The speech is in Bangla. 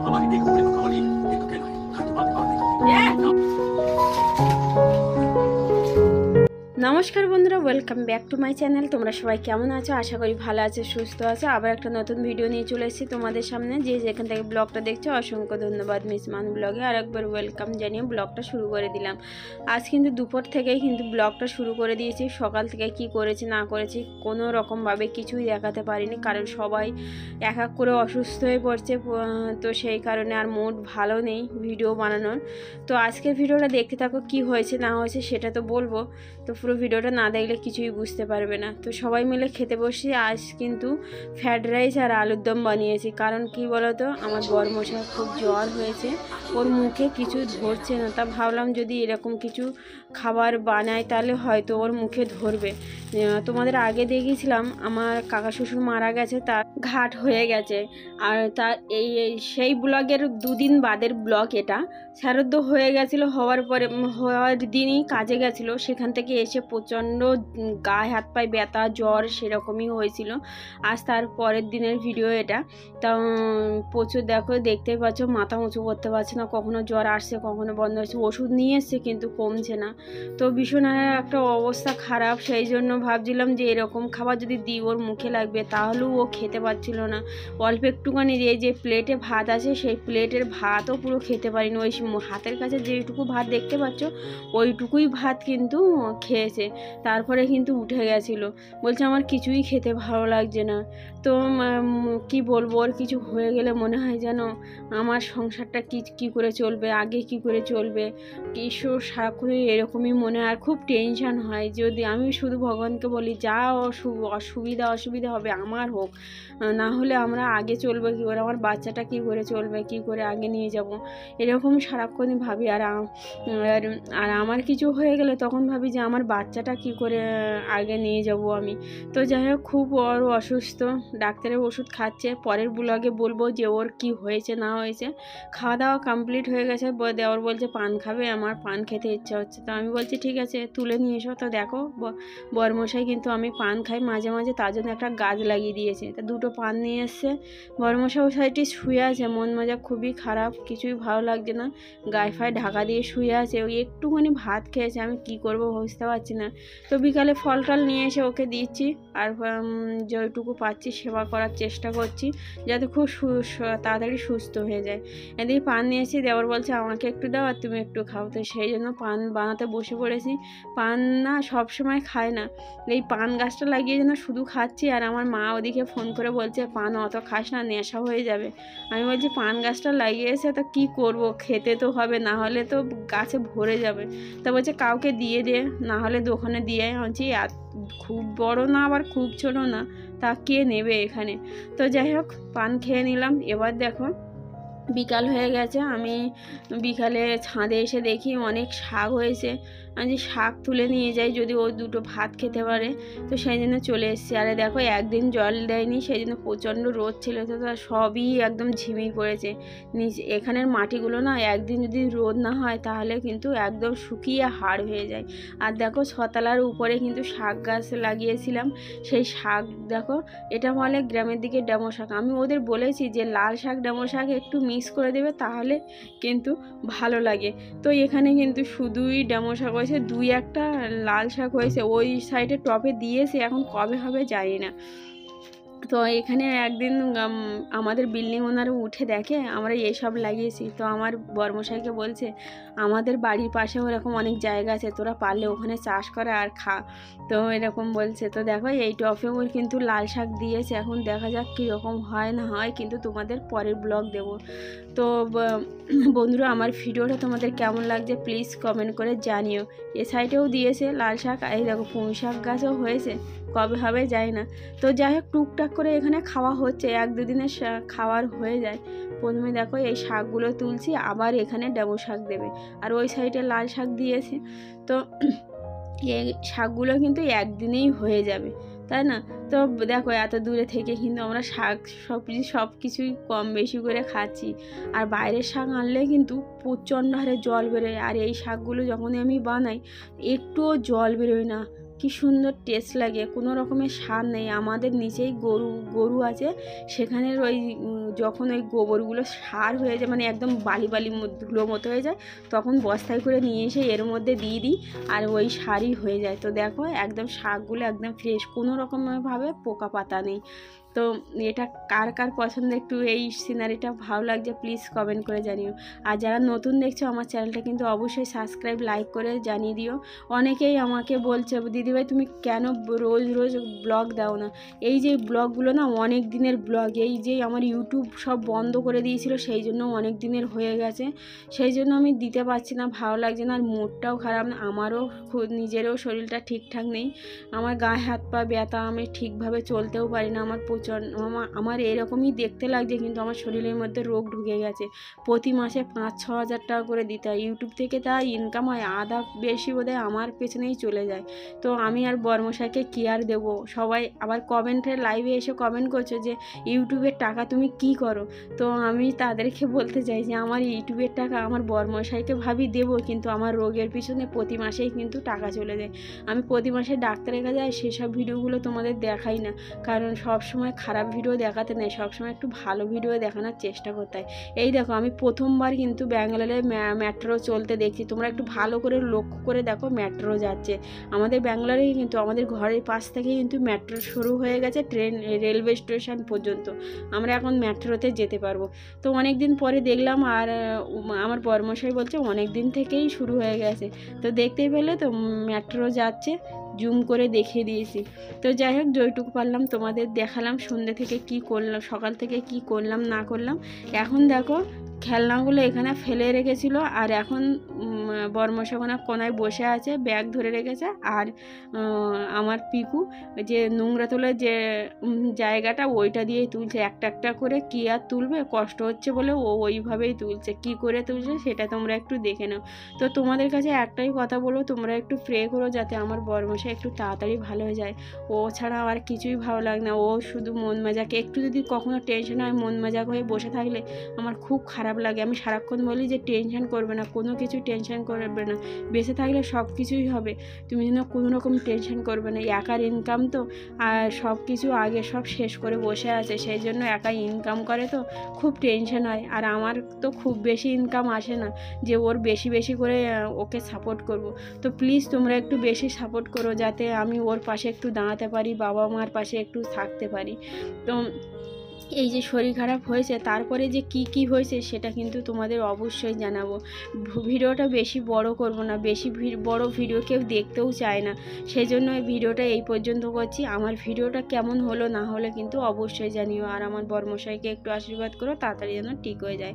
আমাকে দেখে মনে কথা বলি একটু কেন হয়তো বা খাওয়া দেখে। নমস্কার বন্ধুরা, welcome back to my channel. তোমরা সবাই কেমন আছো? আশা করি ভালো আছো, সুস্থ আছো। আবার একটা নতুন ভিডিও নিয়ে চলে এসেছি তোমাদের সামনে। যে যেখান থেকে ব্লগটা দেখছো অসংখ্য ধন্যবাদ। মিসমান ব্লগে আর একবার ওয়েলকাম জানিয়ে ব্লগটা শুরু করে দিলাম। আজ কিন্তু দুপুর থেকেই কিন্তু ব্লগটা শুরু করে দিয়েছি। সকাল থেকে কি করেছি না করেছি কোনো রকমভাবে কিছুই দেখাতে পারিনি, কারণ সবাই এক এক করে অসুস্থ হয়ে পড়ছে। তো সেই কারণে আর মুড ভালো নেই ভিডিও বানানোর। তো আজকের ভিডিওটা দেখতে থাকো, কি হয়েছে না হয়েছে সেটা তো বলবো। তো পুরো ভিডিওটা না দেখলে কিছুই বুঝতে পারবে না। তো সবাই মিলে খেতে বসি। আজ কিন্তু ফ্রায়েড রাইস আর আলুর দম বানিয়েছি। কারণ কি বলতো, আমার বরমশাই খুব জ্বর হয়েছে, ওর মুখে কিছু ধরছে না। তা ভাবলাম যদি এরকম কিছু খাবার বানাই তাহলে হয়তো ওর মুখে ধরবে। তোমাদের আগে দেখিয়েছিলাম আমার কাকা শ্বশুর মারা গেছে, তার ঘাট হয়ে গেছে। আর তার সেই ব্লগের দুদিন বাদের ব্লগ এটা। শ্রাদ্ধ হয়ে গেছিলো, হওয়ার দিনই কাজে গেছিলো। সেখান থেকে এসে প্রচণ্ড গায়ে হাত পায়ে ব্যথা, জ্বর সেরকমই হয়েছিল। আজ তার পরের দিনের ভিডিও এটা। তা প্রচুর দেখতেই পাচ্ছ, মাথা উঁচু করতে পারছে না, কখনো জ্বর আসছে কখনো বন্ধ হচ্ছে। ওষুধ নিয়ে এসছে কিন্তু কমছে না। তো ভীষণ একটা অবস্থা খারাপ। সেই জন্য ভাবছিলাম যে এরকম খাবার যদি দিই ওর মুখে লাগবে, তাহলেও ও খেতে পারছিল না। অল্প একটুখানি যে প্লেটে ভাত আছে সেই প্লেটের ভাতও পুরো খেতে পারিনি। ওই হাতের কাছে যেটুকু ভাত দেখতে পাচ্ছ ওইটুকুই ভাত কিন্তু খেয়েছে। তারপরে কিন্তু উঠে গেছিলো, বলছে আমার কিছুই খেতে ভালো লাগছে না। তো কি বলবো, ওর কিছু হয়ে গেলে মনে হয় যেন আমার সংসারটা কি করে চলবে, আগে কি করে চলবে, কিছু সারাক্ষণই এরকমই মনে হয়। আর খুব টেনশান হয়। যদি আমি শুধু ভগবানকে বলি যা অসুবিধা হবে আমার হোক, না হলে আমরা আগে চলবো কী করে, আমার বাচ্চাটা কি করে চলবে, কি করে আগে নিয়ে যাব, এরকম সারাক্ষণই ভাবি। আর আমার কিছু হয়ে গেলে তখন ভাবি যে আমার বাচ্চাটা কি করে আগে নিয়ে যাব আমি। তো যাই হোক, খুব বড় অসুস্থ, ডাক্তারের ওষুধ খাচ্ছে। পরের ব্লগে বলবো যে ওর কি হয়েছে না হয়েছে। খাওয়া দাওয়া কমপ্লিট হয়ে গেছে। দেওর বলছে পান খাবে, আমার পান খেতে ইচ্ছা হচ্ছে। তো আমি বলছি ঠিক আছে তুলে নিয়ে এসো। তো দেখো বরমশাই কিন্তু আমি পান খাই মাঝে মাঝে, তার জন্য একটা গাছ লাগিয়ে দিয়েছে। তা দুটো পান নিয়ে এসছে। বরমশাই ওই সাইডটি শুয়ে আছে, মন মাজা খুবই খারাপ, কিছুই ভালো লাগছে না, গায়ে ফায়ে ঢাকা দিয়ে শুয়ে আছে। ওই একটুখানি ভাত খেয়েছে, আমি কি করব বুঝতে পারছি না। তো বিকালে ফল টল নিয়ে এসে ওকে দিচ্ছি, আর যেটুকু পাচ্ছি সেবা করার চেষ্টা করছি যাতে খুব তাড়াতাড়ি সুস্থ হয়ে যায়। এদিকে পান নিয়েছি, দেওয়ার বলছে আমাকে একটু দাও আর তুমি একটু খাও। তো সেই জন্য পান বানাতে বসে পড়েছি। পান না সব সময় খায় না, এই পান গাছটা লাগিয়ে যেন শুধু খাচ্ছি। আর আমার মা ওদিকে ফোন করে বলছে পান অত খাস না, নেশা হয়ে যাবে। আমি বলছি পান গাছটা লাগিয়েছে তো কি করব, খেতে তো হবে, না হলে তো গাছে ভরে যাবে। তা বলছে কাউকে দিয়ে দে, না হলে দোকানে দিয়ে। বলছি খুব বড় না আবার খুব ছোট না, তা কে নেবে এখানে। তো যাই হোক পান খেয়ে নিলাম। এবার দেখো বিকাল হয়ে গেছে, আমি বিকালে ছাদে এসে দেখি অনেক শাক হয়েছে। আমি যে শাক তুলে নিয়ে যাই যদি ও দুটো ভাত খেতে পারে, তো সেই জন্য চলে এসেছি। আরে দেখো একদিন জল দেয়নি, সেই জন্য প্রচণ্ড রোদ ছিল, তো সবই একদম ঝিমিয়ে পড়েছে। এখানের মাটিগুলো না একদিন যদি রোদ না হয় তাহলে কিন্তু একদম শুকিয়ে হাড় হয়ে যায়। আর দেখো ছতলার উপরে কিন্তু শাক গাছ লাগিয়েছিলাম, সেই শাক দেখো, এটা বলে গ্রামের দিকে ডেমো শাক। আমি ওদের বলেছি যে লাল শাক ডেমো শাক একটু মিক্স করে দেবে, তাহলে কিন্তু ভালো লাগে। তো এখানে কিন্তু শুধুই ডেমো শাক হয়েছে, দুই একটা লাল শাক হয়েছে। ওই সাইডে টবে দিয়েছে, এখন কবে হবে জানি না। তো এখানে একদিন আমাদের বিল্ডিং ওনারা উঠে দেখে আমরা এইসব লাগিয়েছি। তো আমার বর্মশাইকে বলছে আমাদের বাড়ির পাশে ওরকম অনেক জায়গা আছে, তোরা পারলে ওখানে চাষ করে আর খা। তো এরকম বলছে। তো দেখো এই টফে ওর কিন্তু লাল শাক দিয়েছে, এখন দেখা যাক কীরকম হয় না হয়, কিন্তু তোমাদের পরের ব্লগ দেব। তো বন্ধুরা আমার ভিডিওটা তোমাদের কেমন লাগছে প্লিজ কমেন্ট করে জানিও। এ সাইডেও দিয়েছে লাল শাক, এই দেখো পুঁই শাক গাছও হয়েছে, কবে হবে যায় না। তো যাই হোক টুকটাক করে এখানে খাওয়া হচ্ছে, এক দুদিনের খাওয়ার হয়ে যায়। প্রথমে দেখো এই শাকগুলো তুলছি, আবার এখানে ডেমো শাক দেবে, আর ওই সাইডে লাল শাক দিয়েছে। তো এই শাকগুলো কিন্তু একদিনেই হয়ে যাবে, তাই না? তো দেখো এত দূরে থেকে কিন্তু আমরা শাক সব কিছুই কম বেশি করে খাচ্ছি। আর বাইরের শাক আনলে কিন্তু প্রচণ্ড হারে জল বেরোয়, আর এই শাকগুলো যখনই আমি বানাই একটুও জল বেরোয় না, কি সুন্দর টেস্ট লাগে, কোনো রকমের সার নেই। আমাদের নিচেই গরু আছে, সেখানের ওই যখন ওই গোবরগুলো সার হয়ে যায়, মানে একদম বালি ধুলো মতো হয়ে যায়, তখন বস্তায় করে নিয়ে এসে এর মধ্যে দিয়ে দিই, আর ওই সারই হয়ে যায়। তো দেখো একদম শাকগুলো একদম ফ্রেশ, কোনো রকমভাবে পোকা পাতা নেই। তো এটা কার কার পছন্দ, একটু এই সিনারিটা ভালো লাগছে প্লিজ কমেন্ট করে জানিও। আর যারা নতুন দেখছো আমার চ্যানেলটা কিন্তু অবশ্যই সাবস্ক্রাইব লাইক করে জানিয়ে দিও। অনেকেই আমাকে বলছে দিদিভাই তুমি কেন রোজ রোজ ব্লগ দাও না। এই যে ব্লগগুলো না অনেক দিনের ব্লগ, এই যে আমার ইউটিউব সব বন্ধ করে দিয়েছিল, সেই জন্য অনেক দিনের হয়ে গেছে, সেই জন্য আমি দিতে পারছি না, ভালো লাগছে না। আর মুডটাও খারাপ, আমারও নিজেরও শরীরটা ঠিকঠাক নেই, আমার গায়ে হাত পা ব্যথা, আমি ঠিকভাবে চলতেও পারি না, আমার এরকমই দেখতে লাগছে, কিন্তু আমার শরীরের মধ্যে রোগ ঢুকে গেছে। প্রতি মাসে 5-6 হাজার টাকা করে দিতে হয়, ইউটিউব থেকে তা ইনকাম হয় আধা বেশি বোধহয় আমার পেছনেই চলে যায়। তো আমি আর বর্মশাইকে কি আর দেবো। সবাই আবার কমেন্টে লাইভে এসে কমেন্ট করছো যে ইউটিউবের টাকা তুমি কি করো। তো আমি তাদেরকে বলতে চাই যে আমার ইউটিউবের টাকা আমার বর্মশাইকে ভাবি দেবো, কিন্তু আমার রোগের পিছনে প্রতি মাসেই কিন্তু টাকা চলে যায়। আমি প্রতি মাসে ডাক্তারের কাছে যাই, সেসব ভিডিওগুলো তোমাদের দেখাই না, কারণ সব সময় খারাপ ভিডিও দেখাতে নেই, সবসময় একটু ভালো ভিডিও দেখানোর চেষ্টা করতে হয়। এই দেখো আমি প্রথমবার কিন্তু ব্যাঙ্গালোরে মেট্রো চলতে দেখছি, তোমরা একটু ভালো করে লক্ষ্য করে দেখো, মেট্রো যাচ্ছে আমাদের ব্যাঙ্গালোরে, কিন্তু আমাদের ঘরের পাশ থেকে কিন্তু মেট্রো শুরু হয়ে গেছে, রেলওয়ে স্টেশন পর্যন্ত আমরা এখন মেট্রোতে যেতে পারবো। তো অনেক দিন পরে দেখলাম, আর আমার বর্মশাই বলছে অনেক দিন থেকেই শুরু হয়ে গেছে। তো দেখতেই পেলে তো মেট্রো যাচ্ছে, জুম করে দেখিয়ে দিয়েছি। তো যাই হোক যেটুকু পারলাম তোমাদের দেখালাম, সন্ধ্যে থেকে কি করলাম, সকাল থেকে কি করলাম না করলাম। এখন দেখো খেলনাগুলো এখানে ফেলে রেখেছিল, আর এখন বর্মশাখানা কোনায় বসে আছে, ব্যাগ ধরে রেখেছে। আর আমার পিকু যে নোংরা তোলার যে জায়গাটা ওইটা দিয়েই তুলছে, একটা একটা করে, কি আর তুলবে, কষ্ট হচ্ছে বলে ও ওইভাবেই তুলছে। কি করে তুলছে সেটা তোমরা একটু দেখে নাও। তো তোমাদের কাছে একটাই কথা বলবো, তোমরা একটু প্রে করো যাতে আমার বর্মশাই একটু তাড়াতাড়ি ভালো হয়ে যায়। ও ছাড়া আর কিছুই ভালো লাগে না, ও শুধু মন মেজাকে, একটু যদি কখনো টেনশন হয় মন মেজাক হয়ে বসে থাকলে আমার খুব খারাপ লাগে। আমি সারাক্ষণ বলি যে টেনশন করবে না, কোনো কিছু টেনশন করবে না, বেঁচে থাকলে সব কিছুই হবে, তুমি যেন কোনো রকম টেনশন করবে না। একার ইনকাম তো, আর সব কিছু আগে সব শেষ করে বসে আছে, সেই জন্য একাই ইনকাম করে, তো খুব টেনশন হয়। আর আমার তো খুব বেশি ইনকাম আসে না যে ওর বেশি বেশি করে ওকে সাপোর্ট করব। তো প্লিজ তোমরা একটু বেশি সাপোর্ট করো যাতে আমি ওর পাশে একটু দাঁড়াতে পারি, বাবা মার পাশে একটু থাকতে পারি। তো এই যে শরীর খারাপ হয়েছে, তারপরে যে কি হয়েছে সেটা কিন্তু তোমাদের অবশ্যই জানাবো। ভিডিওটা বেশি বড় করব না, বেশি বড় ভিডিও কেউ দেখতেও চায় না, সেই জন্য এই ভিডিওটা এই পর্যন্ত করছি। আমার ভিডিওটা কেমন হলো না হলে কিন্তু অবশ্যই জানিও, আর আমার বর্মশাইকে একটু আশীর্বাদ করো তাড়াতাড়ি যেন ঠিক হয়ে যায়।